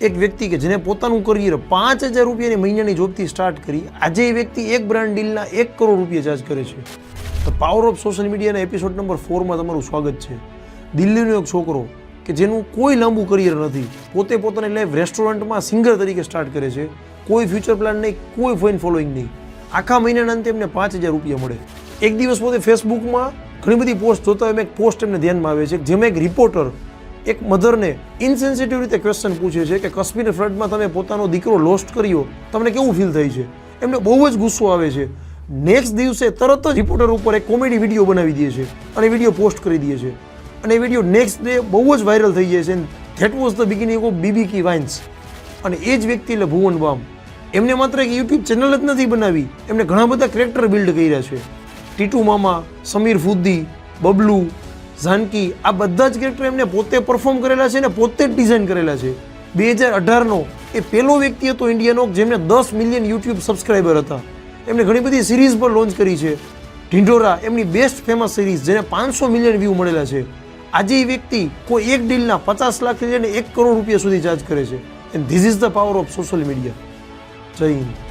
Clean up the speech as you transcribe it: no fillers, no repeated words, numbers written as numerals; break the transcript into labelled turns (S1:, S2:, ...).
S1: એક વ્યક્તિ કે જેને પોતાનું કરિયર 5,000 રૂપિયાની મહિનાની જોબથી સ્ટાર્ટ કરી, આજે એ વ્યક્તિ એક બ્રાન્ડ ડીલના 1 કરોડ રૂપિયા ચાર્જ કરે છે. તો પાવર ઓફ સોશિયલ મીડિયાના એપિસોડ નંબર 4માં તમારું સ્વાગત છે. દિલ્હીનો એક છોકરો કે જેનું કોઈ લાંબુ કરિયર નથી, પોતે પોતાની લાઈફ રેસ્ટોરન્ટમાં સિંગર તરીકે સ્ટાર્ટ કરે છે, કોઈ ફ્યુચર પ્લાન નહીં, કોઈ ફેન ફોલોઈંગ નહીં. આખા મહિનાના અંતે એમને 5,000 રૂપિયા મળે. એક દિવસ પોતે ફેસબુકમાં ઘણી બધી પોસ્ટ જોતા હોય, એક પોસ્ટ એમને ધ્યાનમાં આવે છે જેમાં એક રિપોર્ટર એક મધરને ઇનસેન્સિટિવ રીતે ક્વેશ્ચન પૂછે છે કે કાશ્મીર ફ્લડમાં તમે પોતાનો દીકરો લોસ્ટ કર્યો, તમને કેવું ફીલ થાય છે? એમને બહુ જ ગુસ્સો આવે છે. નેક્સ્ટ દિવસે તરત જ રિપોર્ટર ઉપર એક કોમેડી વિડીયો બનાવી દે છે અને વિડીયો પોસ્ટ કરી દે છે અને એ વિડીયો નેક્સ્ટ ડે બહુ જ વાયરલ થઈ જાય છે. That was the beginning of BB vines. અને એ જ વ્યક્તિ એટલે ભુવન બામ, એમને માત્ર એક યુટ્યુબ ચેનલ જ નથી બનાવી, એમને ઘણા બધા કેરેક્ટર બિલ્ડ કર્યા છે. ટીટુ મામા, સમીર ફુદ્દી, બબલુ, ઝાનકી, આ બધા જ કેરેક્ટર એમને પોતે પરફોર્મ કરેલા છે ને પોતે જ ડિઝાઇન કરેલા છે. 2018નો એ પહેલો વ્યક્તિ હતો ઇન્ડિયાનો જેમને 10 મિલિયન યુટ્યુબ સબસ્ક્રાઈબર હતા. એમને ઘણી બધી સિરીઝ પણ લોન્ચ કરી છે. ઢીંઢોરા એમની બેસ્ટ ફેમસ સિરીઝ, જેને 500 મિલિયન વ્યૂ મળેલા છે. આજે એ વ્યક્તિ કોઈ એક ડીલના 50 લાખથી લઈને 1 કરોડ રૂપિયા સુધી ચાર્જ કરે છે. And this is the power of social media. જય હિન્દ.